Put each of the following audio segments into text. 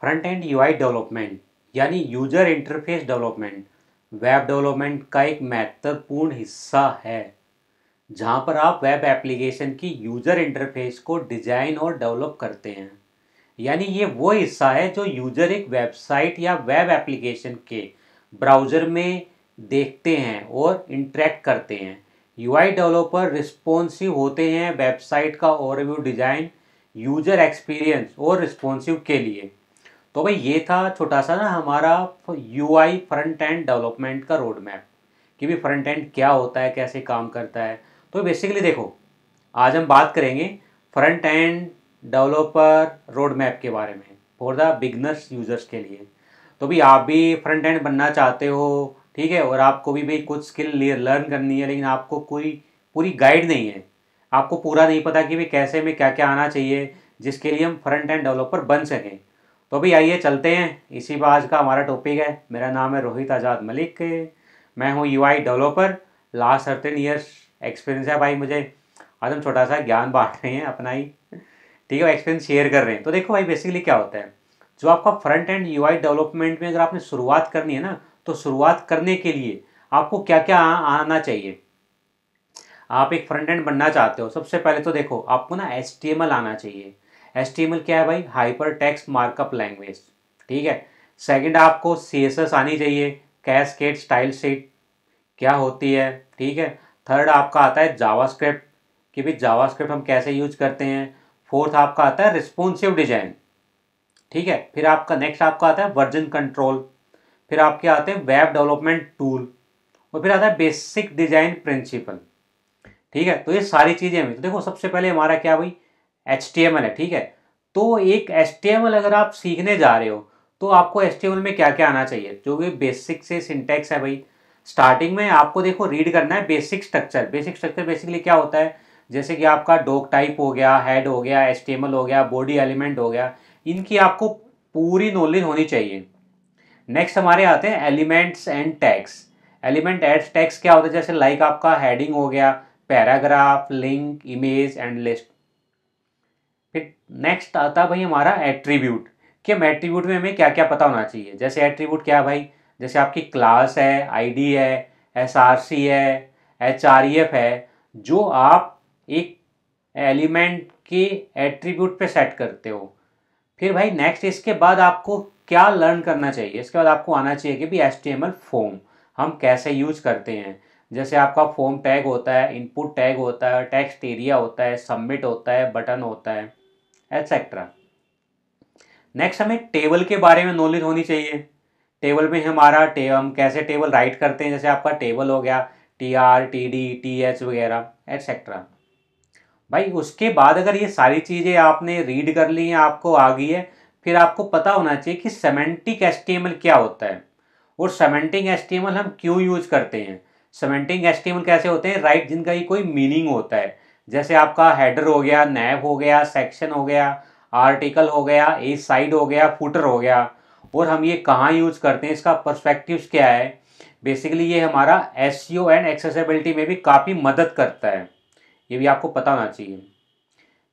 Front end UI development यानी user interface development web development का एक महत्वपूर्ण हिस्सा है, जहां पर आप वेब एप्लीकेशन की यूजर इंटरफेस को डिजाइन और डेवलप करते हैं। यानी ये वो हिस्सा है जो यूजर एक वेबसाइट या वेब एप्लीकेशन के ब्राउज़र में देखते हैं और इंटरेक्ट करते हैं। यूआई डेवलपर रिस्पॉन्सिव होते हैं वेबसाइट का ओवरव्यू डिज़ाइन, यूजर एक्सपीरियंस और रिस्पॉन्सिव के लिए। तो भाई ये था छोटा सा ना हमारा यूआई फ्रंट एंड डेवलपमेंट का रोड मैप कि भी फ्रंट एंड क्या होता है, कैसे काम करता है। तो बेसिकली देखो, आज हम बात करेंगे front end developer road map के बारे में फॉर द बिगनर्स यूजर्स के लिए। तो भी आप भी फ्रंट एंड बनना चाहते हो, ठीक है, और आपको भी कुछ स्किल लर्न करनी है, लेकिन आपको कोई पूरी गाइड नहीं है, आपको पूरा नहीं पता कि भाई कैसे में क्या क्या आना चाहिए जिसके लिए हम फ्रंट एंड डेवलपर बन सकें। तो भी आइए चलते हैं, इसी पर आज का हमारा टॉपिक है। मेरा नाम है रोहित आज़ाद मलिक, मैं हूँ UI developer. Last 13 years experience है भाई मुझे। आज हम छोटा सा ज्ञान बांट रहे हैं अपना ही, ठीक है, एक्सपीरियंस शेयर कर रहे हैं। तो देखो भाई बेसिकली क्या होता है, जो आपका फ्रंट एंड यूआई डेवलपमेंट में अगर आपने शुरुआत करनी है ना, तो शुरुआत करने के लिए आपको क्या क्या आना चाहिए। आप एक फ्रंट एंड बनना चाहते हो, सबसे पहले तो देखो आपको ना HTML आना चाहिए। HTML क्या है भाई? हाइपर टेक्स्ट मार्कअप लैंग्वेज, ठीक है। सेकंड आपको CSS आनी चाहिए, कैस्केड स्टाइल शीट क्या होती है, ठीक है। थर्ड आपका आता है जावास्क्रिप्ट कि भाई जावास्क्रिप्ट हम कैसे यूज करते हैं। फोर्थ आपका आता है रिस्पॉन्सिव डिजाइन, ठीक है। फिर आपका नेक्स्ट आपका आता है वर्जन कंट्रोल। फिर आपके आते हैं वेब डेवलपमेंट टूल, और फिर आता है बेसिक डिजाइन प्रिंसिपल, ठीक है। तो ये सारी चीजें हैं। तो देखो सबसे पहले हमारा क्या भाई HTML है, ठीक है। तो एक HTML अगर आप सीखने जा रहे हो तो आपको HTML में क्या क्या आना चाहिए, जो कि बेसिक से सिंटैक्स है भाई। स्टार्टिंग में आपको देखो रीड करना है basic structure. Basic structure basically क्या होता है, जैसे कि आपका डॉक टाइप हो गया, हेड हो गया, HTML हो गया, बॉडी एलिमेंट हो गया, इनकी आपको पूरी नॉलेज होनी चाहिए। नेक्स्ट हमारे आते हैं elements and tags. Element and tags क्या होता है, जैसे लाइक आपका हेडिंग हो गया, paragraph, link, image and list. फिर नेक्स्ट आता है भाई हमारा एट्रीब्यूट कि हम एट्रीब्यूट में हमें क्या क्या पता होना चाहिए। जैसे एट्रीब्यूट क्या है भाई, जैसे आपकी क्लास है, आईडी है, SRC है, HREF है, जो आप एक एलिमेंट के एट्रीब्यूट पे सेट करते हो। फिर भाई नेक्स्ट इसके बाद आपको क्या लर्न करना चाहिए, इसके बाद आपको आना चाहिए कि भाई HTML फॉर्म हम कैसे यूज करते हैं। जैसे आपका फॉर्म टैग होता है, इनपुट टैग होता है, टेक्स्ट एरिया होता है, सबमिट होता है, बटन होता है, एटसेट्रा। नेक्स्ट हमें टेबल के बारे में नॉलेज होनी चाहिए। टेबल में हम कैसे टेबल राइट करते हैं, जैसे आपका टेबल हो गया TR, TD, TH वगैरह एटसेट्रा। भाई उसके बाद अगर ये सारी चीज़ें आपने रीड कर ली हैं, आपको आ गई है, फिर आपको पता होना चाहिए कि सेमेंटिक HTML क्या होता है और सेमेंटिक HTML हम क्यों यूज करते हैं। सेमेंटिक HTML कैसे होते हैं, राइट, जिनका ही कोई मीनिंग होता है। जैसे आपका हेडर हो गया, नैव हो गया, सेक्शन हो गया, आर्टिकल हो गया, ए साइड हो गया, फुटर हो गया, और हम ये कहाँ यूज करते हैं, इसका पर्सपेक्टिव क्या है। बेसिकली ये हमारा SEO एंड एक्सेसिबिलिटी में भी काफ़ी मदद करता है, ये भी आपको पता होना चाहिए।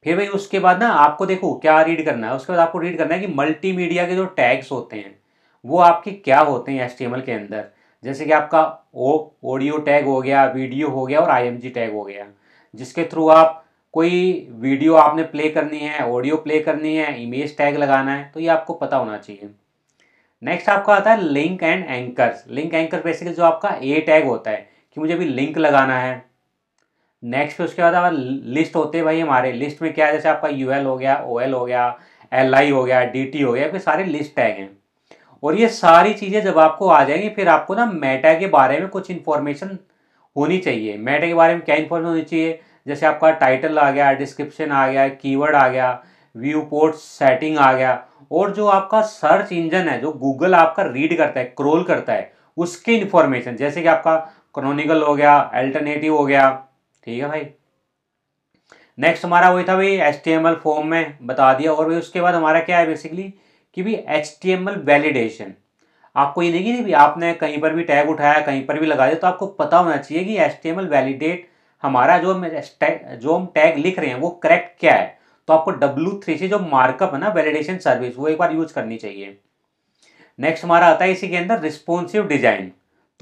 फिर भाई उसके बाद ना आपको देखो क्या रीड करना है, उसके बाद आपको रीड करना है कि मल्टीमीडिया के जो टैग्स होते हैं वो आपके क्या होते हैं HTML के अंदर। जैसे कि आपका ऑडियो टैग हो गया, वीडियो हो गया और IMG टैग हो गया, जिसके थ्रू आप कोई वीडियो आपने प्ले करनी है, ऑडियो प्ले करनी है, इमेज टैग लगाना है, तो ये आपको पता होना चाहिए। नेक्स्ट आपका आता है link and anchors. Link anchor basically जो आपका ए टैग होता है कि मुझे अभी लिंक लगाना है। नेक्स्ट फिर उसके बाद अब लिस्ट होते हैं भाई हमारे। लिस्ट में क्या है, जैसे आपका UL हो गया, OL हो गया, LI हो गया, DT हो गया, फिर सारे लिस्ट टैग हैं। और ये सारी चीज़ें जब आपको आ जाएंगी, फिर आपको ना मेटा के बारे में कुछ इन्फॉर्मेशन होनी चाहिए। मेटा के बारे में क्या इन्फॉर्मेशन होनी चाहिए, जैसे आपका टाइटल आ गया, डिस्क्रिप्शन आ गया, कीवर्ड आ गया, व्यू पोर्ट सेटिंग आ गया, और जो आपका सर्च इंजन है, जो गूगल आपका रीड करता है, क्रोल करता है, उसकी इन्फॉर्मेशन, जैसे कि आपका क्रोनिकल हो गया, अल्टरनेटिव हो गया, ठीक है भाई। नेक्स्ट हमारा वही था भाई HTML फॉर्म में बता दिया। और भाई उसके बाद हमारा क्या है बेसिकली कि भी HTML वैलिडेशन। आपको ये नहीं कि भी आपने कहीं पर भी टैग उठाया, कहीं पर भी लगा दिया, तो आपको पता होना चाहिए कि HTML वैलिडेट हमारा जो हम टैग लिख रहे हैं वो करेक्ट क्या है। तो आपको W3C जो मार्कअप है ना, वैलिडेशन सर्विस, वो एक बार यूज करनी चाहिए। नेक्स्ट हमारा आता है इसी के अंदर रिस्पॉन्सिव डिजाइन।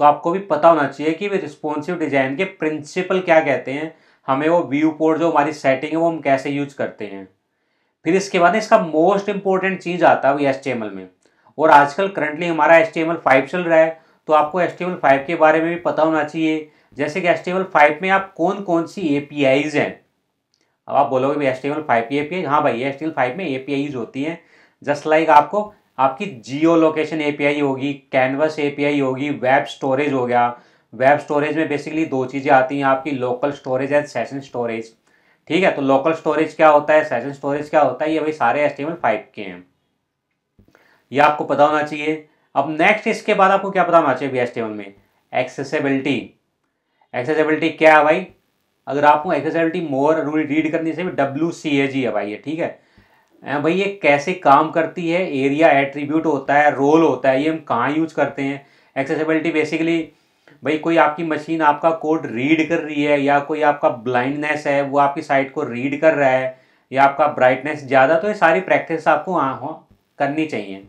तो आपको भी पता होना चाहिए कि रिस्पॉन्सिव डिजाइन के प्रिंसिपल क्या कहते हैं, हमें वो व्यू पोर्ट जो हमारी सेटिंग है वो हम कैसे यूज करते हैं। फिर इसके बाद इसका मोस्ट इंपॉर्टेंट चीज आता है वो HTML में, और आजकल करंटली हमारा HTML5 चल रहा है, तो आपको HTML5 के बारे में भी पता होना चाहिए। जैसे कि HTML5 में आप कौन कौन सी APIs हैं। अब आप बोलोगे भाई HTML5 की API, हाँ भाई HTML5 में APIs होती हैं। जस्ट लाइक आपको आपकी जियो लोकेशन API होगी, कैनवस API होगी, वेब स्टोरेज हो गया। वेब स्टोरेज में बेसिकली दो चीज़ें आती हैं आपकी, local storage and session storage. ठीक है, तो लोकल स्टोरेज क्या होता है, सेशन स्टोरेज क्या होता है, ये भाई सारे HTML5 के हैं, ये आपको पता होना चाहिए। अब नेक्स्ट इसके बाद आपको क्या पता होना चाहिए HTML में, एक्सेसिबिलिटी। एक्सेसिबिलिटी क्या है भाई, अगर आपको एक्सेसिबिलिटी मोर रीड करनी चाहिए, WCAG है भाई ये, ठीक है भाई। ये कैसे काम करती है, एरिया एट्रीब्यूट होता है, रोल होता है, ये हम कहाँ यूज करते हैं। एक्सेसिबिलिटी बेसिकली भाई कोई आपकी मशीन आपका कोड रीड कर रही है, या कोई आपका ब्लाइंडनेस है वो आपकी साइट को रीड कर रहा है, या आपका ब्राइटनेस ज़्यादा, तो ये सारी प्रैक्टिस आपको करनी चाहिए।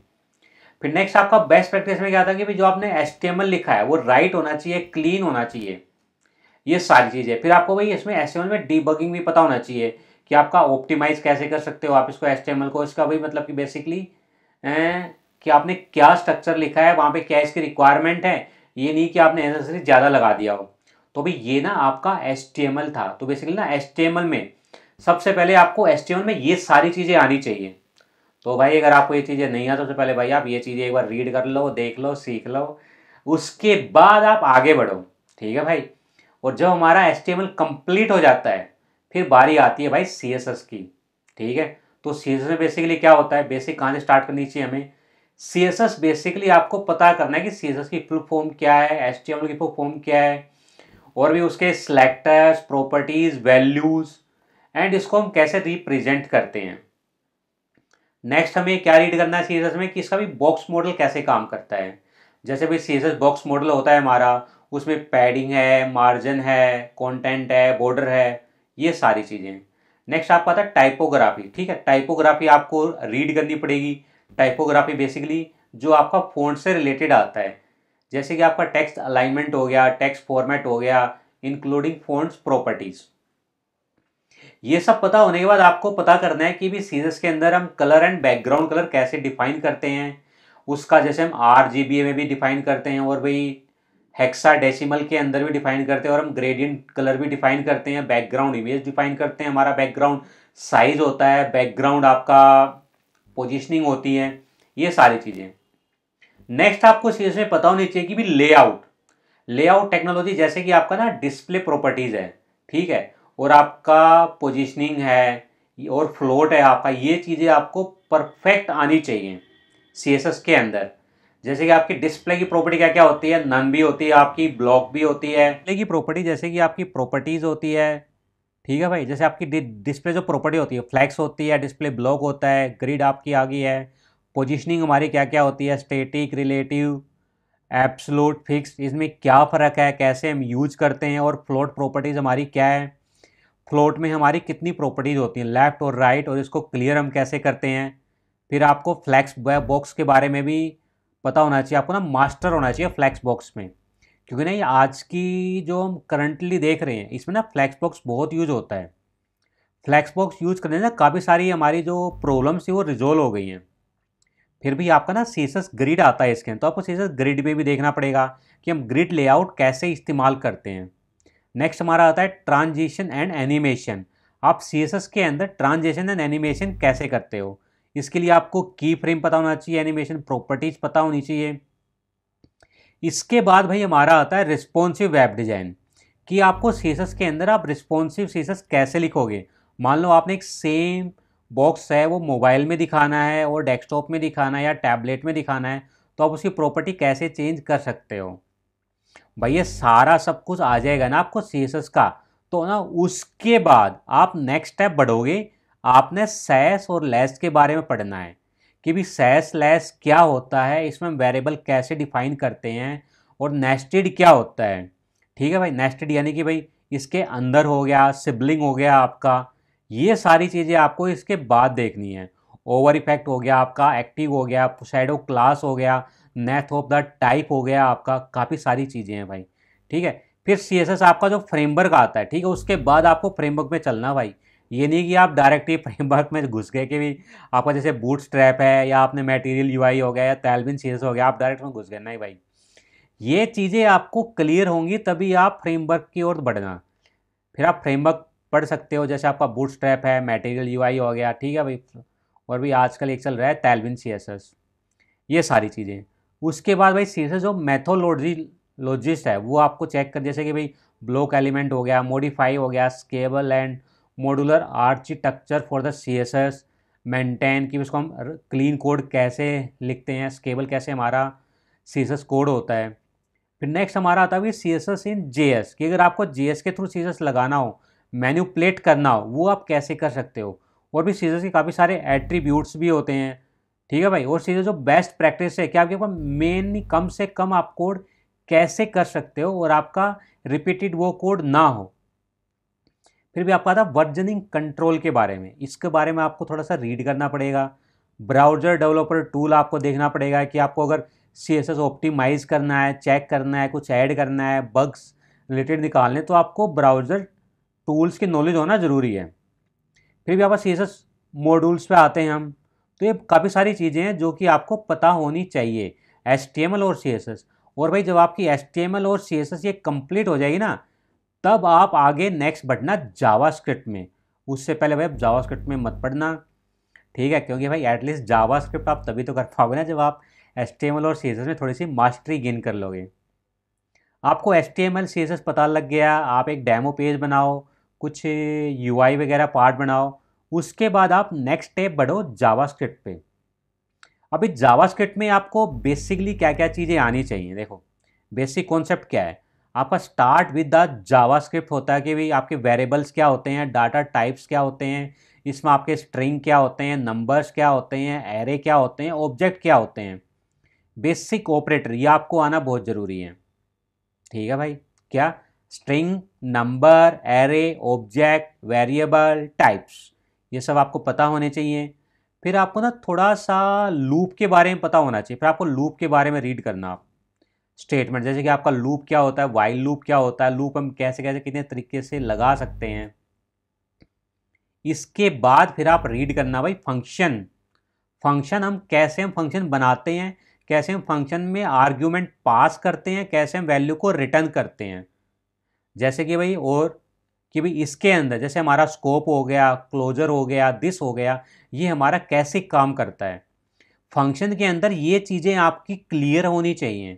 फिर नेक्स्ट आपका बेस्ट प्रैक्टिस में क्या था कि भाई जो आपने HTML लिखा है वो राइट होना चाहिए, क्लीन होना चाहिए, ये सारी चीज़ें। फिर आपको भाई इसमें HTML में डीबगिंग भी पता होना चाहिए कि आपका ऑप्टिमाइज कैसे कर सकते हो आप इसको HTML को, इसका भाई मतलब कि बेसिकली कि आपने क्या स्ट्रक्चर लिखा है वहाँ पे, क्या इसकी रिक्वायरमेंट है, ये नहीं कि आपने नेसेसरी ज़्यादा लगा दिया हो। तो भाई ये ना आपका HTML था। तो बेसिकली ना HTML में सबसे पहले आपको HTML में ये सारी चीज़ें आनी चाहिए। तो भाई अगर आपको ये चीज़ें नहीं आ, सबसे पहले भाई आप ये चीज़ें एक बार रीड कर लो, देख लो, सीख लो, उसके बाद आप आगे बढ़ो। ठीक है भाई। और जब हमारा HTML कंप्लीट हो जाता है, फिर बारी आती है भाई CSS की। ठीक है, तो CSS में बेसिकली क्या होता है, बेसिक कहाँ से स्टार्ट करनी चाहिए हमें। CSS बेसिकली आपको पता करना है कि CSS की फुल फॉर्म क्या है, HTML की फुल फॉर्म क्या है, और भी उसके सिलेक्टर्स, प्रॉपर्टीज, वैल्यूज, एंड इसको हम कैसे रिप्रेजेंट करते हैं। नेक्स्ट हमें क्या रीड करना है CSS में कि इसका भी बॉक्स मॉडल कैसे काम करता है। जैसे भाई CSS बॉक्स मॉडल होता है हमारा, उसमें पैडिंग है, मार्जिन है, कंटेंट है, बॉर्डर है, ये सारी चीज़ें। नेक्स्ट आपका आता है टाइपोग्राफी। ठीक है, टाइपोग्राफी आपको रीड करनी पड़ेगी। टाइपोग्राफी बेसिकली जो आपका फ़ॉन्ट से रिलेटेड आता है, जैसे कि आपका टेक्स्ट अलाइनमेंट हो गया, टेक्स्ट फॉर्मेट हो गया, इंक्लूडिंग फॉन्ट्स प्रॉपर्टीज़। ये सब पता होने के बाद आपको पता करना है कि भी CSS के अंदर हम कलर एंड बैकग्राउंड कलर कैसे डिफाइन करते हैं। उसका जैसे हम RGBA में भी डिफाइन करते हैं, और भाई हेक्साडेसिमल के अंदर भी डिफाइन करते हैं, और हम ग्रेडियंट कलर भी डिफाइन करते हैं, बैकग्राउंड इमेज डिफाइन करते हैं, हमारा बैकग्राउंड साइज होता है, बैकग्राउंड आपका पोजिशनिंग होती है, ये सारी चीज़ें। नेक्स्ट आपको CSS में पता होनी चाहिए कि भी लेआउट। लेआउट टेक्नोलॉजी जैसे कि आपका ना डिस्प्ले प्रॉपर्टीज़ है, ठीक है, और आपका पोजीशनिंग है, और फ्लोट है आपका, ये चीज़ें आपको परफेक्ट आनी चाहिए CSS के अंदर। जैसे कि आपकी डिस्प्ले की प्रॉपर्टी क्या क्या होती है, नन भी होती है आपकी, ब्लॉक भी होती है। डिस्प्ले की प्रॉपर्टी जैसे कि आपकी प्रॉपर्टीज़ होती है, ठीक है भाई। जैसे आपकी डिस्प्ले जो प्रॉपर्टी होती है, फ्लैक्स होती है, डिस्प्ले ब्लॉक होता है, ग्रिड आपकी आ गई है। पोजीशनिंग हमारी क्या क्या होती है, स्टैटिक, रिलेटिव, एब्सोल्यूट, फिक्स, इसमें क्या फ़र्क है, कैसे हम यूज करते हैं। और फ्लोट प्रॉपर्टीज़ हमारी क्या है, फ्लोट में हमारी कितनी प्रॉपर्टीज़ होती हैं, लेफ़्ट और राइट, और इसको क्लियर हम कैसे करते हैं। फिर आपको फ्लैक्स बॉक्स के बारे में भी पता होना चाहिए, आपको ना मास्टर होना चाहिए फ्लैक्स बॉक्स में, क्योंकि ना ये आज की जो हम करंटली देख रहे हैं इसमें ना फ्लैक्स बॉक्स बहुत यूज होता है। फ्लैक्स बॉक्स यूज करने से ना काफ़ी सारी हमारी जो प्रॉब्लम्स थी वो रिजोल्व हो गई हैं। फिर भी आपका ना CSS ग्रिड आता है इसके अंदर, तो आपको CSS ग्रिड पे भी देखना पड़ेगा कि हम ग्रिड लेआउट कैसे इस्तेमाल करते हैं। नेक्स्ट हमारा आता है ट्रांजिशन एंड एनिमेशन। आप CSS के अंदर ट्रांजिशन एंड एनिमेशन कैसे करते हो, इसके लिए आपको की फ्रेम पता होना चाहिए, एनिमेशन प्रॉपर्टीज पता होनी चाहिए। इसके बाद भाई हमारा आता है रिस्पॉन्सिव वेब डिज़ाइन, कि आपको CSS के अंदर आप रिस्पॉन्सिव CSS कैसे लिखोगे। मान लो आपने एक सेम बॉक्स है वो मोबाइल में दिखाना है, और डेस्कटॉप में दिखाना है, या टैबलेट में दिखाना है, तो आप उसकी प्रॉपर्टी कैसे चेंज कर सकते हो। भाई ये सारा सब कुछ आ जाएगा ना आपको CSS का, तो ना उसके बाद आप नेक्स्ट स्टेप बढ़ोगे। आपने सैस और लेस के बारे में पढ़ना है कि भी सैस लेस क्या होता है, इसमें वेरिएबल कैसे डिफाइन करते हैं, और नेस्टेड क्या होता है। ठीक है भाई, नेस्टेड यानी कि भाई इसके अंदर हो गया, सिबलिंग हो गया आपका, ये सारी चीज़ें आपको इसके बाद देखनी है। ओवर इफेक्ट हो गया आपका, एक्टिव हो गया, शैडो क्लास हो गया, नेथ ऑफ द टाइप हो गया आपका, काफ़ी सारी चीज़ें हैं भाई। ठीक है, फिर CSS आपका जो फ्रेमवर्क आता है, ठीक है, उसके बाद आपको फ्रेमवर्क में चलना भाई। ये नहीं कि आप डायरेक्ट ही फ्रेमवर्क में घुस गए कि भी आपका जैसे बूटस्ट्रैप है या आपने मटेरियल UI हो गया या टैलविन CSS हो गया, आप डायरेक्ट में घुस गए, नहीं भाई। ये चीज़ें आपको क्लियर होंगी तभी आप फ्रेमवर्क की ओर बढ़ना। फिर आप फ्रेमवर्क पढ़ सकते हो, जैसे आपका बूटस्ट्रैप है, मटेरियल UI हो गया, ठीक है भाई। और भी आजकल एक चल रहा है टैलविन CSS, ये सारी चीज़ें। उसके बाद भाई CSS जो मैथोलॉजिस्ट है वो आपको चेक कर, जैसे कि भाई ब्लॉक एलिमेंट हो गया, मॉडिफाई हो गया, scalable and modular architecture for the CSS, maintain कि उसको हम क्लीन कोड कैसे लिखते हैं, स्केबल कैसे हमारा CSS कोड होता है। फिर नेक्स्ट हमारा आता है CSS इन JS, कि अगर आपको JS के थ्रू CSS लगाना हो, मैन्युपुलेट करना हो, वो आप कैसे कर सकते हो। और भी CSS के काफ़ी सारे एट्रीब्यूट्स भी होते हैं, ठीक है भाई। और CSS जो बेस्ट प्रैक्टिस है कि आपके पास मेन कम से कम आप कोड कैसे कर सकते हो और आपका रिपीटेड वो कोड ना हो। फिर भी आपका था वर्जनिंग कंट्रोल के बारे में, इसके बारे में आपको थोड़ा सा रीड करना पड़ेगा। ब्राउज़र डेवलपर टूल आपको देखना पड़ेगा कि आपको अगर CSS ऑप्टिमाइज़ करना है, चेक करना है, कुछ ऐड करना है, बग्स रिलेटेड निकालने, तो आपको ब्राउज़र टूल्स की नॉलेज होना ज़रूरी है। फिर भी आप CSS मॉड्यूल्स पे आते हैं हम, तो ये काफ़ी सारी चीज़ें हैं जो कि आपको पता होनी चाहिए, HTML और CSS। और भाई जब आपकी HTML और CSS ये कंप्लीट हो जाएगी ना, तब आप आगे नेक्स्ट बढ़ना जावास्क्रिप्ट में। उससे पहले भाई आप जावास्क्रिप्ट में मत पढ़ना, ठीक है, क्योंकि भाई एटलीस्ट जावास्क्रिप्ट आप तभी तो कर पाओगे ना जब आप HTML और CSS में थोड़ी सी मास्टरी गेन कर लोगे। आपको HTML CSS पता लग गया, आप एक डेमो पेज बनाओ, कुछ UI वगैरह पार्ट बनाओ, उसके बाद आप नेक्स्ट स्टेप बढ़ो जावास्क्रिप्ट पे। अभी जावास्क्रिप्ट में आपको बेसिकली क्या क्या चीज़ें आनी चाहिए, देखो बेसिक कॉन्सेप्ट क्या है आपका। स्टार्ट विद द जावास्क्रिप्ट होता है कि भाई आपके वेरिएबल्स क्या होते हैं, डाटा टाइप्स क्या होते हैं, इसमें आपके स्ट्रिंग क्या होते हैं, नंबर्स क्या होते हैं, एरे क्या होते हैं, ऑब्जेक्ट क्या होते हैं। बेसिक ऑपरेटर ये आपको आना बहुत ज़रूरी है, ठीक है भाई। क्या, string, number, array, object, variable, types, ये सब आपको पता होने चाहिए। फिर आपको ना थोड़ा सा लूप के बारे में पता होना चाहिए, फिर आपको लूप के बारे में रीड करना आप स्टेटमेंट, जैसे कि आपका लूप क्या होता है, वाइल लूप क्या होता है, लूप हम कैसे कैसे कितने तरीके से लगा सकते हैं। इसके बाद फिर आप रीड करना भाई फंक्शन। फंक्शन हम कैसे हम फंक्शन बनाते हैं, कैसे हम फंक्शन में आर्ग्यूमेंट पास करते हैं, कैसे हम वैल्यू को रिटर्न करते हैं। जैसे कि भाई, और कि भाई इसके अंदर जैसे हमारा स्कोप हो गया, क्लोजर हो गया, दिस हो गया, ये हमारा कैसे काम करता है। फंक्शन के अंदर ये चीज़ें आपकी क्लियर होनी चाहिए,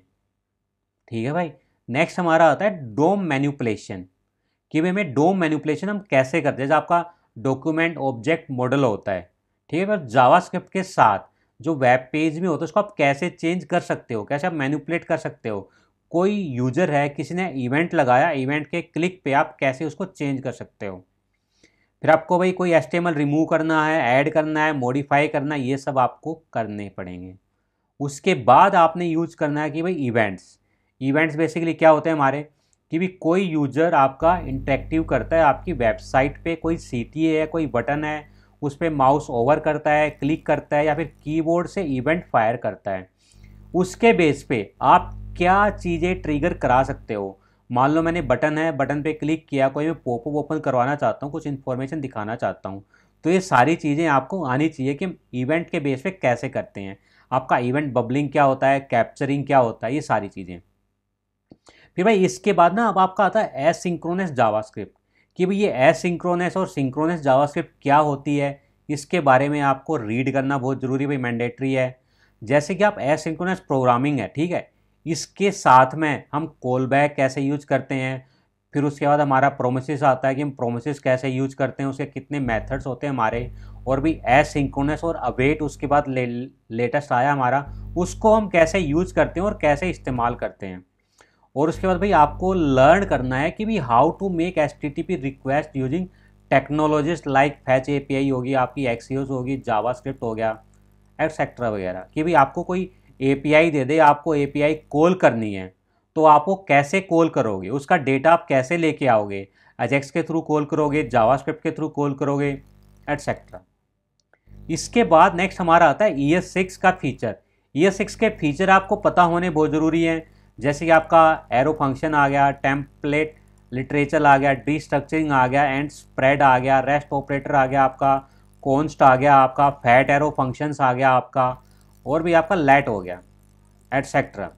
ठीक है भाई। नेक्स्ट हमारा आता है डोम मैनिपुलेशन, कि भाई हमें डोम मैनिपुलेशन हम कैसे करते हैं। जैसे आपका डॉक्यूमेंट ऑब्जेक्ट मॉडल होता है, ठीक है, पर जावास्क्रिप्ट के साथ जो वेब पेज में होता है उसको आप कैसे चेंज कर सकते हो, कैसे आप मैनिपुलेट कर सकते हो। कोई यूजर है, किसी ने इवेंट लगाया, इवेंट के क्लिक पे आप कैसे उसको चेंज कर सकते हो। फिर आपको भाई कोई HTML रिमूव करना है, ऐड करना है, मॉडिफाई करना है, ये सब आपको करने पड़ेंगे। उसके बाद आपने यूज करना है कि भाई इवेंट्स। इवेंट्स बेसिकली क्या होते हैं हमारे, कि भी कोई यूजर आपका इंटरेक्टिव करता है आपकी वेबसाइट पे, कोई CTA है, कोई बटन है, उस पर माउस ओवर करता है, क्लिक करता है, या फिर कीबोर्ड से इवेंट फायर करता है। उसके बेस पे आप क्या चीज़ें ट्रिगर करा सकते हो। मान लो मैंने बटन है, बटन पे क्लिक किया, कोई मैं पॉपअप ओपन करवाना चाहता हूँ, कुछ इन्फॉर्मेशन दिखाना चाहता हूँ, तो ये सारी चीज़ें आपको आनी चाहिए कि इवेंट के बेस पे कैसे करते हैं। आपका इवेंट बबलिंग क्या होता है, कैप्चरिंग क्या होता है, ये सारी चीज़ें। फिर भाई इसके बाद ना अब आपका आता है एसिंक्रोनस जावास्क्रिप्ट, कि भाई ये एसिंक्रोनस और सिंक्रोनस जावास्क्रिप्ट क्या होती है, इसके बारे में आपको रीड करना बहुत ज़रूरी भाई, मैंडेटरी है। जैसे कि आप एसिंक्रोनस प्रोग्रामिंग है, ठीक है, इसके साथ में हम कॉल बैक कैसे यूज करते हैं। फिर उसके बाद हमारा प्रोमिसेस आता है कि हम प्रोमिसेस कैसे यूज करते हैं, उसके कितने मेथड्स होते हैं हमारे। और भी एसिंक्रोनस और अवेट उसके बाद लेटेस्ट आया हमारा, उसको हम कैसे यूज करते हैं और कैसे इस्तेमाल करते हैं। और उसके बाद भाई आपको लर्न करना है कि भाई how to make HTTP request using technologies like fetch API होगी, आपकी एक्सियोस होगी, जावास्क्रिप्ट हो गया, एक्सेट्रा वगैरह। कि भाई आपको कोई API दे दे, आपको API कॉल करनी है, तो आप वो कैसे कॉल करोगे, उसका डेटा आप कैसे लेके आओगे, अजेक्स के थ्रू कॉल करोगे, जावास्क्रिप्ट के थ्रू कॉल करोगे, एटसेट्रा। इसके बाद नेक्स्ट हमारा आता है ES6 का फीचर। ES6 के फीचर आपको पता होने बहुत ज़रूरी है, जैसे कि आपका एरो फंक्शन आ गया, टेम्पलेट लिटरेचर आ गया, डीस्ट्रक्चरिंग आ गया, एंड स्प्रेड आ गया, रेस्ट ऑपरेटर आ गया आपका, कॉन्स्ट आ गया आपका, फैट एरो फंक्शंस आ गया आपका, और भी आपका लेट हो गया, एटसेट्रा।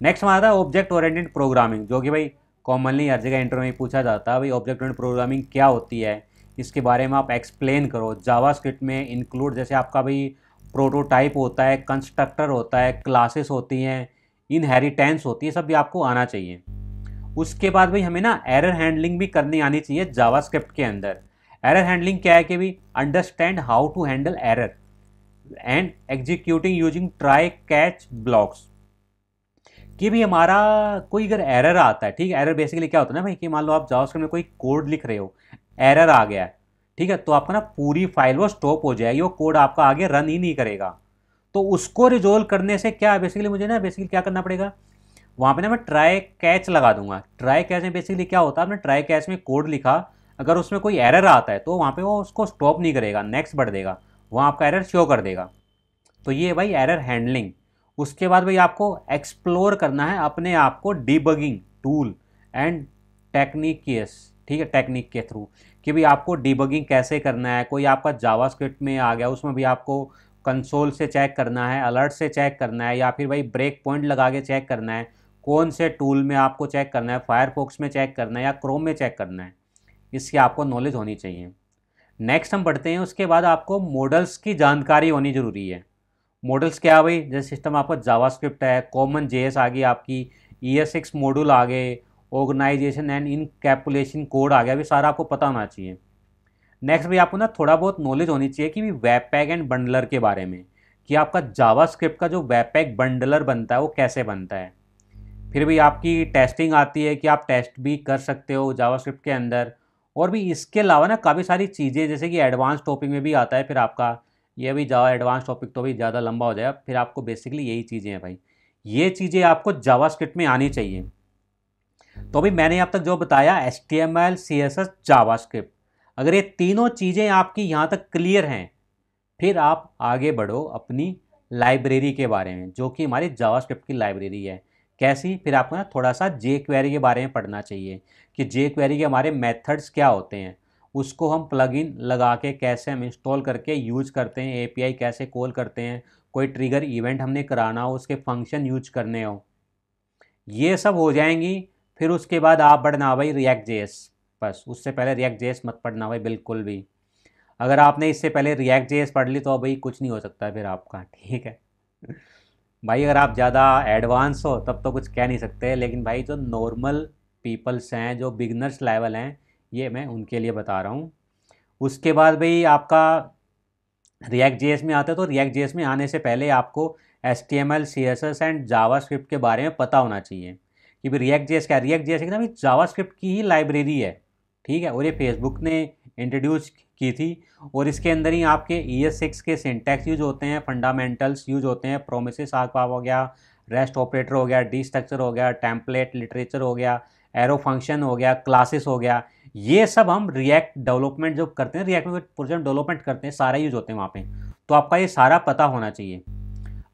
नेक्स्ट हमारा था ऑब्जेक्ट ओरिएंटेड प्रोग्रामिंग, जो कि भाई कॉमनली हर जगह इंटरव्यू में पूछा जाता है, भाई ऑब्जेक्ट ओरिएंटेड प्रोग्रामिंग क्या होती है, इसके बारे में आप एक्सप्लेन करो। जावास्क्रिप्ट में इंक्लूड जैसे आपका भाई प्रोटोटाइप होता है, कंस्ट्रक्टर होता है, क्लासेस होती हैं, इनहेरिटेंस होती है, सब भी आपको आना चाहिए। उसके बाद भाई हमें ना एरर हैंडलिंग भी करनी आनी चाहिए जावास्क्रिप्ट के अंदर। एरर हैंडलिंग क्या है कि भी understand how to handle error and executing using try catch blocks. कि भी हमारा कोई अगर एरर आता है, ठीक है, एरर बेसिकली क्या होता है ना भाई, कि मान लो आप जावास्क्रिप्ट में कोई कोड लिख रहे हो, एरर आ गया है, ठीक है, तो आपका ना पूरी फाइल वो स्टॉप हो जाएगी, वो कोड आपका आगे रन ही नहीं करेगा। तो उसको रिजोल्व करने से क्या बेसिकली मुझे ना बेसिकली क्या करना पड़ेगा, वहाँ पे ना मैं ट्राई कैच लगा दूंगा। ट्राई कैच में बेसिकली क्या होता है, आपने ट्राई कैच में कोड लिखा, अगर उसमें कोई एरर आता है तो वहाँ पे वो उसको स्टॉप नहीं करेगा, नेक्स्ट बढ़ देगा, वहाँ आपका एरर शो कर देगा। तो ये है भाई एरर हैंडलिंग। उसके बाद भाई आपको एक्सप्लोर करना है अपने आप को डीबगिंग टूल एंड टेक्निक्स, ठीक है, टेक्निक के थ्रू, कि भाई आपको डीबगिंग कैसे करना है। कोई आपका जावास्क्रिप्ट में आ गया, उसमें भी आपको कंसोल से चेक करना है, अलर्ट से चेक करना है, या फिर भाई ब्रेक पॉइंट लगा के चेक करना है, कौन से टूल में आपको चेक करना है, फायरफॉक्स में चेक करना है या क्रोम में चेक करना है, इसकी आपको नॉलेज होनी चाहिए। नेक्स्ट हम बढ़ते हैं, उसके बाद आपको मॉडल्स की जानकारी होनी ज़रूरी है। मॉडल्स क्या है भाई, जैसे सिस्टम आपका जावास्क्रिप्ट है, कॉमन जेएस आ गई आपकी, ES6 मॉड्यूल आ गए, ऑर्गेनाइजेशन एंड इनकैपुलेशन कोड आ गया, भी सारा आपको पता होना चाहिए। नेक्स्ट भी आपको ना थोड़ा बहुत नॉलेज होनी चाहिए कि वेब पैक एंड बंडलर के बारे में, कि आपका जावास्क्रिप्ट का जो वेब पैक बंडलर बनता है वो कैसे बनता है। फिर भी आपकी टेस्टिंग आती है कि आप टेस्ट भी कर सकते हो जावास्क्रिप्ट के अंदर। और भी इसके अलावा ना काफ़ी सारी चीज़ें, जैसे कि एडवांस टॉपिक में भी आता है फिर आपका, ये भी जावा एडवांस टॉपिक तो भी ज़्यादा लंबा हो जाएगा, फिर आपको बेसिकली यही चीज़ें हैं भाई, ये चीज़ें आपको जावास्क्रिप्ट में आनी चाहिए। तो अभी मैंने अब तक जो बताया HTML CSS जावास्क्रिप्ट, अगर ये तीनों चीज़ें आपकी यहाँ तक क्लियर हैं, फिर आप आगे बढ़ो अपनी लाइब्रेरी के बारे में, जो कि हमारी जावास्क्रिप्ट की लाइब्रेरी है। कैसी, फिर आपको ना थोड़ा सा jQuery के बारे में पढ़ना चाहिए, कि jQuery के हमारे मेथड्स क्या होते हैं, उसको हम प्लगइन लगा के कैसे हम इंस्टॉल करके यूज करते हैं, API कैसे कॉल करते हैं, कोई ट्रिगर इवेंट हमने कराना हो, उसके फंक्शन यूज करने हो, ये सब हो जाएंगी। फिर उसके बाद आप पढ़ना भाई रिएक्ट जेएस, बस उससे पहले रिएक्ट जेएस मत पढ़ना भाई बिल्कुल भी। अगर आपने इससे पहले रिएक्ट जेएस पढ़ ली तो भाई कुछ नहीं हो सकता फिर आपका, ठीक है भाई। अगर आप ज़्यादा एडवांस हो तब तो कुछ कह नहीं सकते, लेकिन भाई जो नॉर्मल पीपल्स हैं, जो बिगनर्स लेवल हैं, ये मैं उनके लिए बता रहा हूँ। उसके बाद भाई आपका रिएक्ट जेएस में आता है, तो रिएक्ट जेएस में आने से पहले आपको HTML CSS एंड जावास्क्रिप्ट के बारे में पता होना चाहिए, कि भाई रिएक्ट जेएस क्या है। रिएक्ट जेएस ना भाई जावास्क्रिप्ट की ही लाइब्रेरी है, ठीक है, और ये फेसबुक ने इंट्रोड्यूस की थी, और इसके अंदर ही आपके ES6 के सिंटैक्स यूज होते हैं, फंडामेंटल्स यूज होते हैं, प्रोमिसेस आपका हो गया, रेस्ट ऑपरेटर हो गया, डी स्ट्रक्चर हो गया, टेम्पलेट लिटरेचर हो गया, एरो फंक्शन हो गया, क्लासेस हो गया, ये सब हम रिएक्ट डेवलपमेंट जो करते हैं, रिएक्ट में प्रोजेक्ट डेवलपमेंट करते हैं, सारा यूज होते हैं वहाँ पे। तो आपका ये सारा पता होना चाहिए।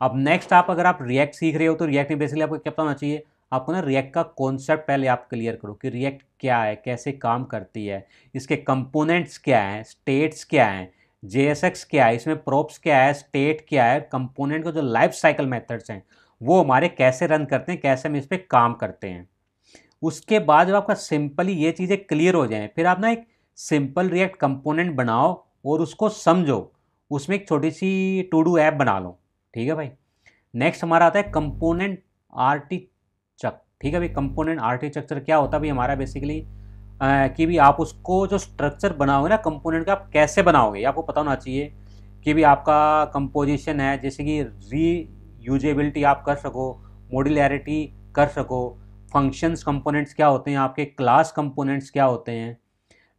अब नेक्स्ट आप अगर आप रिएक्ट सीख रहे हो, तो रिएक्ट में बेसिकली आपको क्या पता होना चाहिए, आपको ना रिएक्ट का कॉन्सेप्ट पहले आप क्लियर करो, कि रिएक्ट क्या है, कैसे काम करती है, इसके कंपोनेंट्स क्या हैं, स्टेट्स क्या हैं, JSX क्या है, इसमें प्रोप्स क्या है, स्टेट क्या है, कंपोनेंट का जो लाइफ साइकिल मेथड्स हैं वो हमारे कैसे रन करते हैं, कैसे हम इस पर काम करते हैं। उसके बाद जब आपका सिंपली ये चीज़ें क्लियर हो जाएं, फिर आप ना एक सिंपल रिएक्ट कंपोनेंट बनाओ और उसको समझो, उसमें एक छोटी सी टू डू ऐप बना लो, ठीक है भाई। नेक्स्ट हमारा आता है कंपोनेंट आर्किटेक्चर, ठीक है भाई। कंपोनेंट आर्किटेक्चर क्या होता है भाई हमारा बेसिकली, कि भी आप उसको जो स्ट्रक्चर बनाओगे ना कंपोनेंट का, आप कैसे बनाओगे ये आपको पता होना चाहिए। कि भी आपका कंपोजिशन है, जैसे कि रीयूजेबिलिटी आप कर सको, मॉड्यूलैरिटी कर सको, फंक्शंस कंपोनेंट्स क्या होते हैं आपके, क्लास कंपोनेंट्स क्या होते हैं।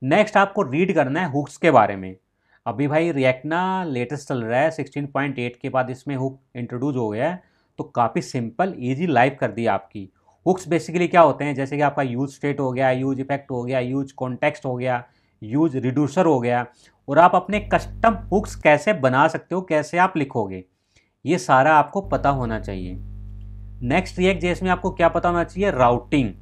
नेक्स्ट आपको रीड करना है हुक्स के बारे में। अभी भाई रिएक्ट ना लेटेस्ट चल रहा है, 16.8 के बाद इसमें हुक इंट्रोड्यूस हो गया है, तो काफ़ी सिंपल ईजी लाइफ कर दी आपकी। हुक्स बेसिकली क्या होते हैं, जैसे कि आपका यूज स्टेट हो गया, यूज इफेक्ट हो गया, यूज कॉन्टेक्स्ट हो गया, यूज रिड्यूसर हो गया, और आप अपने कस्टम हुक्स कैसे बना सकते हो, कैसे आप लिखोगे, ये सारा आपको पता होना चाहिए। नेक्स्ट रिएक्ट जेएस में आपको क्या पता होना चाहिए, राउटिंग,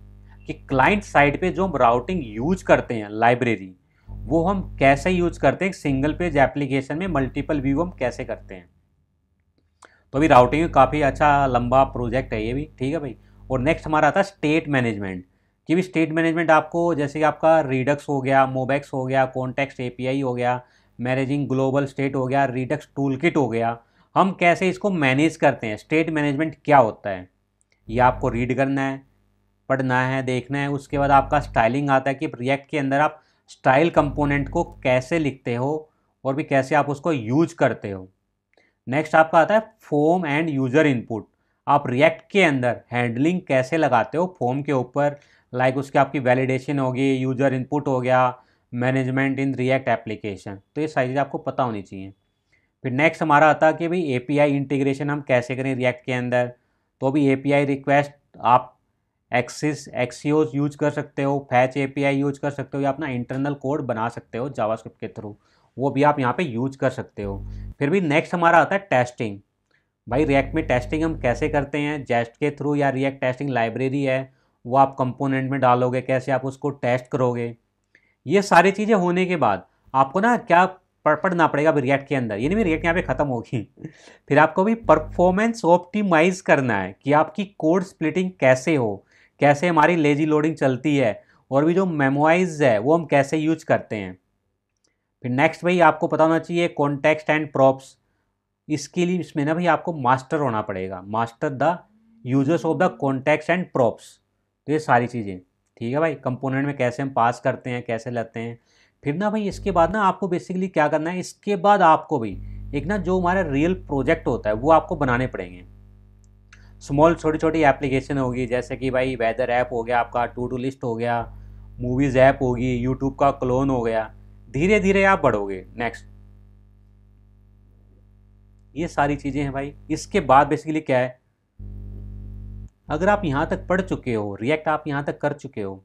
कि क्लाइंट साइड पे जो हम राउटिंग यूज करते हैं लाइब्रेरी, वो हम कैसे यूज करते हैं, सिंगल पेज एप्लीकेशन में मल्टीपल व्यू हम कैसे करते हैं। तो अभी राउटिंग काफ़ी अच्छा लंबा प्रोजेक्ट है ये भी, ठीक है भाई। और नेक्स्ट हमारा आता है स्टेट मैनेजमेंट, कि भी स्टेट मैनेजमेंट आपको, जैसे कि आपका रिडक्स हो गया, मोबैक्स हो गया, कॉन्टेक्स्ट एपीआई हो गया, मैनेजिंग ग्लोबल स्टेट हो गया, रिडक्स टूल किट हो गया, हम कैसे इसको मैनेज करते हैं, स्टेट मैनेजमेंट क्या होता है, ये आपको रीड करना है, पढ़ना है, देखना है। उसके बाद आपका स्टाइलिंग आता है कि रिएक्ट के अंदर आप स्टाइल कंपोनेंट को कैसे लिखते हो और भी कैसे आप उसको यूज करते हो। नेक्स्ट आपका आता है फॉर्म एंड यूज़र इनपुट, आप रिएक्ट के अंदर हैंडलिंग कैसे लगाते हो फॉर्म के ऊपर, लाइक उसके आपकी वैलिडेशन होगी, यूज़र इनपुट हो गया, मैनेजमेंट इन रिएक्ट एप्लीकेशन, तो ये सारी चीज़ें आपको पता होनी चाहिए। फिर नेक्स्ट हमारा आता है कि भाई एपीआई इंटीग्रेशन हम कैसे करें रिएक्ट के अंदर, तो अभी एपीआई रिक्वेस्ट आप एक्सियोस यूज कर सकते हो, फैच एपीआई यूज कर सकते हो, या अपना इंटरनल कोड बना सकते हो जावास्क्रिप्ट के थ्रू, वो भी आप यहाँ पे यूज कर सकते हो। फिर भी नेक्स्ट हमारा आता है टेस्टिंग, भाई रिएक्ट में टेस्टिंग हम कैसे करते हैं, जेस्ट के थ्रू, या रिएक्ट टेस्टिंग लाइब्रेरी है वो आप कंपोनेंट में डालोगे, कैसे आप उसको टेस्ट करोगे। ये सारी चीज़ें होने के बाद आपको ना क्या पढ़ना पड़ेगा रिएक्ट के अंदर, ये नहीं रिएक्ट यहाँ पे ख़त्म होगी फिर आपको भी परफॉर्मेंस ऑप्टिमाइज करना है कि आपकी कोड स्प्लिटिंग कैसे हो, कैसे हमारी लेजी लोडिंग चलती है, और भी जो मेमोराइज है वो हम कैसे यूज करते हैं। फिर नेक्स्ट भाई आपको पता होना चाहिए कॉन्टेक्स्ट एंड प्रॉप्स, इसके लिए इसमें ना भाई आपको मास्टर होना पड़ेगा, master the users of the context and props. तो ये सारी चीज़ें, ठीक है भाई, कंपोनेंट में कैसे हम पास करते हैं, कैसे लेते हैं। फिर ना भाई इसके बाद ना आपको बेसिकली क्या करना है, इसके बाद आपको भाई एक ना जो हमारा रियल प्रोजेक्ट होता है वो आपको बनाने पड़ेंगे। स्मॉल छोटी छोटी एप्लीकेशन होगी, जैसे कि भाई वेदर ऐप हो गया, आपका टू डू लिस्ट हो गया, मूवीज़ ऐप होगी, यूट्यूब का क्लोन हो गया, धीरे धीरे आप बढ़ोगे। नेक्स्ट ये सारी चीज़ें हैं भाई। इसके बाद बेसिकली क्या है, अगर आप यहाँ तक पढ़ चुके हो, रिएक्ट आप यहाँ तक कर चुके हो,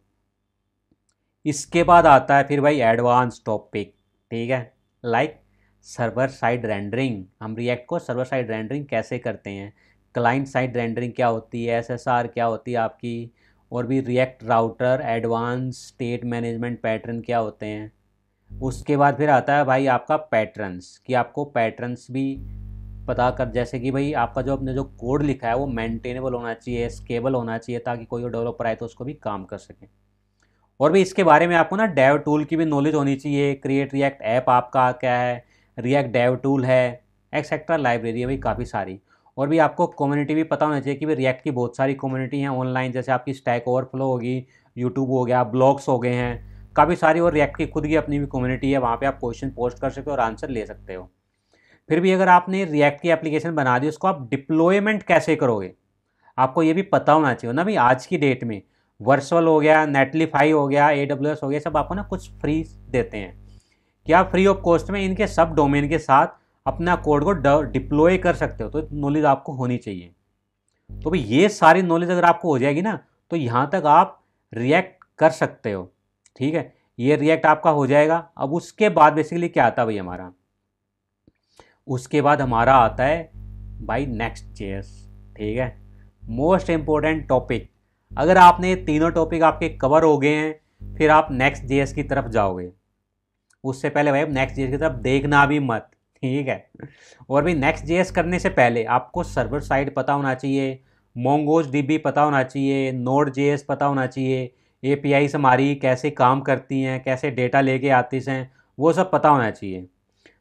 इसके बाद आता है फिर भाई एडवांस टॉपिक, ठीक है, लाइक सर्वर साइड रेंडरिंग। हम रिएक्ट को सर्वर साइड रेंडरिंग कैसे करते हैं, क्लाइंट साइड रेंडरिंग क्या होती है, एसएसआर क्या होती है आपकी, और भी react router, advance state management pattern क्या होते हैं। उसके बाद फिर आता है भाई आपका पैटर्न्स, कि आपको पैटर्न्स भी पता कर, जैसे कि भाई आपका जो आपने जो कोड लिखा है वो मेंटेनेबल होना चाहिए, स्केबल होना चाहिए, ताकि कोई डेवलपर आए तो उसको भी काम कर सके। और भी इसके बारे में आपको ना डेव टूल की भी नॉलेज होनी चाहिए, क्रिएट रिएक्ट ऐप आपका क्या है, रिएक्ट डेव टूल है, एक्सेट्रा लाइब्रेरी है भाई काफ़ी सारी। और भी आपको कम्युनिटी भी पता होना चाहिए कि भाई रिएक्ट की बहुत सारी कम्युनिटी हैं ऑनलाइन, जैसे आपकी स्टैक ओवरफ्लो होगी, यूट्यूब हो गया, ब्लॉग्स हो गए हैं काफ़ी सारी, और रिएक्ट की खुद की अपनी भी कम्युनिटी है, वहाँ पे आप क्वेश्चन पोस्ट कर सकते हो और आंसर ले सकते हो। फिर भी अगर आपने रिएक्ट की एप्लीकेशन बना दी, उसको आप डिप्लॉयमेंट कैसे करोगे, आपको ये भी पता होना चाहिए ना भाई। आज की डेट में वर्चुअल हो गया, नेटलीफाई हो गया, AWS हो गया, सब आपको ना कुछ फ्री देते हैं कि आप फ्री ऑफ कॉस्ट में इनके सब डोमेन के साथ अपना कोड को डिप्लॉय कर सकते हो। तो नॉलेज आपको होनी चाहिए। तो भाई ये सारी नॉलेज अगर आपको हो जाएगी ना, तो यहाँ तक आप रिएक्ट कर सकते हो, ठीक है। ये रिएक्ट आपका हो जाएगा। अब उसके बाद बेसिकली क्या आता है भाई हमारा, उसके बाद हमारा आता है भाई नेक्स्ट जेएस, ठीक है, मोस्ट इम्पोर्टेंट टॉपिक। अगर आपने ये तीनों टॉपिक आपके कवर हो गए हैं, फिर आप नेक्स्ट जेएस की तरफ जाओगे। उससे पहले भाई नेक्स्ट जेएस की तरफ देखना भी मत, ठीक है। और भी नेक्स्ट जेएस करने से पहले आपको सर्वर साइड पता होना चाहिए, मोंगोज डीबी पता होना चाहिए, नोड जेएस पता होना चाहिए, एपीआईज हमारी कैसे काम करती हैं, कैसे डेटा लेके आती हैं, वो सब पता होना चाहिए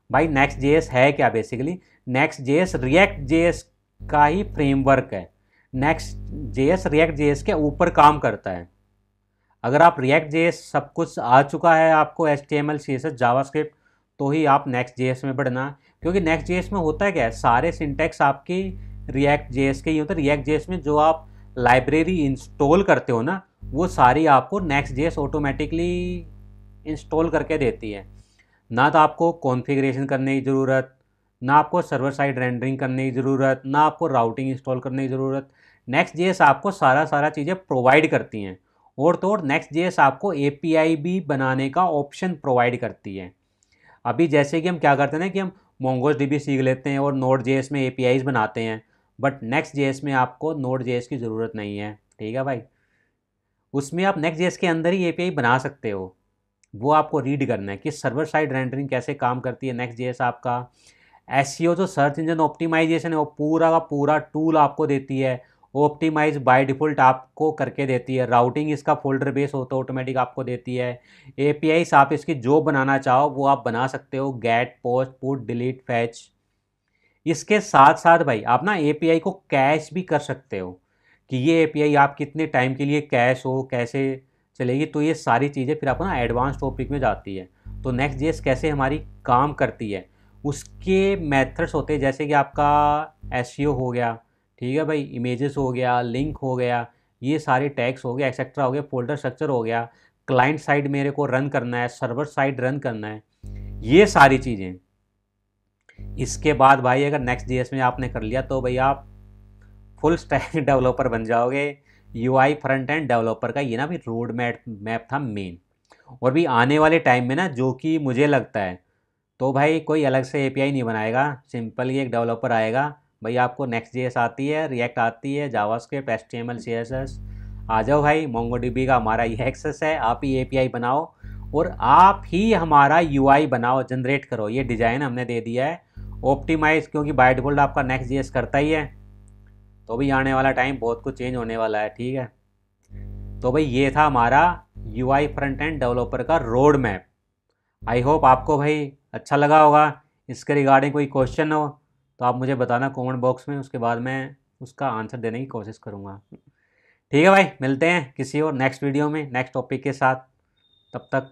भाई। नेक्स्ट जेएस है क्या, basically next JS react JS का ही फ्रेमवर्क है। नेक्स्ट जेएस रिएक्ट जेएस के ऊपर काम करता है। अगर आप रिएक्ट जेएस सब कुछ आ चुका है आपको, HTML CSS जावास्क्रिप्ट, तो ही आप नेक्स्ट जेएस में बढ़ना, क्योंकि नेक्स्ट जेएस में होता है क्या है, सारे सिंटैक्स आपकी रिएक्ट जेएस के ही होते हैं। रिएक्ट जेएस में जो आप लाइब्रेरी इंस्टॉल करते हो ना, वो सारी आपको नेक्स्ट जेएस ऑटोमेटिकली इंस्टॉल करके देती है। ना तो आपको कॉन्फ़िगरेशन करने की ज़रूरत, ना आपको सर्वर साइड रेंडरिंग करने की ज़रूरत, ना आपको राउटिंग इंस्टॉल करने की ज़रूरत। नेक्स्ट जेएस आपको सारा चीज़ें प्रोवाइड करती हैं, और तो और नेक्स्ट जेएस आपको एपीआई भी बनाने का ऑप्शन प्रोवाइड करती है। अभी जैसे कि हम क्या करते हैं ना कि हम मोंगोडीबी सीख लेते हैं और नोड जेएस में एपीआईज बनाते हैं, बट नेक्स्ट जेएस में आपको नोड जेएस की ज़रूरत नहीं है। ठीक है भाई, उसमें आप नेक्स्ट जेएस के अंदर ही एपीआई बना सकते हो। वो आपको रीड करना है कि सर्वर साइड रेंडरिंग कैसे काम करती है। नेक्स्ट जेएस आपका एसईओ जो सर्च इंजन ऑप्टिमाइजेशन है वो पूरा का पूरा टूल आपको देती है। ऑप्टिमाइज बाय डिफ़ॉल्ट आपको करके देती है। राउटिंग इसका फोल्डर बेस होता है, ऑटोमेटिक आपको देती है। एपीआईस आप इसकी जो बनाना चाहो वो आप बना सकते हो, get, post, put, delete, fetch. इसके साथ साथ भाई आप ना एपीआई को कैश भी कर सकते हो कि ये एपीआई आप कितने टाइम के लिए कैश हो, कैसे चलेगी। तो ये सारी चीज़ें फिर आपको ना एडवांस टॉपिक में जाती है। तो नेक्स्ट जेएस कैसे हमारी काम करती है उसके मेथड्स होते हैं, जैसे कि आपका एसईओ हो गया, ठीक है भाई, इमेजेस हो गया, लिंक हो गया, ये सारे टैग्स हो गया, एक्सेट्रा हो गया, फोल्डर स्ट्रक्चर हो गया, क्लाइंट साइड मेरे को रन करना है, सर्वर साइड रन करना है, ये सारी चीज़ें। इसके बाद भाई अगर नेक्स्ट जेएस में आपने कर लिया तो भाई आप फुल स्टैक डेवलपर बन जाओगे। यूआई फ्रंट एंड डेवलपर का ये ना भी रोड मैप था मेन। और भी आने वाले टाइम में ना जो कि मुझे लगता है तो भाई कोई अलग से एपीआई नहीं बनाएगा, सिंपल ही एक डेवलपर आएगा। भाई आपको नेक्स्ट जेएस आती है, रिएक्ट आती है, जावास्क्रिप्ट, एचटीएमएल, सीएसएस, आ जाओ भाई, मोंगोडीबी का हमारा ये एक्सेस है, आप ही एपीआई बनाओ और आप ही हमारा यूआई बनाओ, जनरेट करो। ये डिज़ाइन हमने दे दिया है ऑप्टिमाइज, क्योंकि बाय डिफ़ॉल्ट आपका नेक्स्ट जेएस करता ही है। तो भी आने वाला टाइम बहुत कुछ चेंज होने वाला है। ठीक है, तो भाई ये था हमारा यूआई फ्रंट एंड डेवलपर का रोड मैप। आई होप आपको भाई अच्छा लगा होगा। इसके रिगार्डिंग कोई क्वेश्चन हो तो आप मुझे बताना कमेंट बॉक्स में, उसके बाद मैं उसका आंसर देने की कोशिश करूँगा। ठीक है भाई, मिलते हैं किसी और नेक्स्ट वीडियो में नेक्स्ट टॉपिक के साथ। तब तक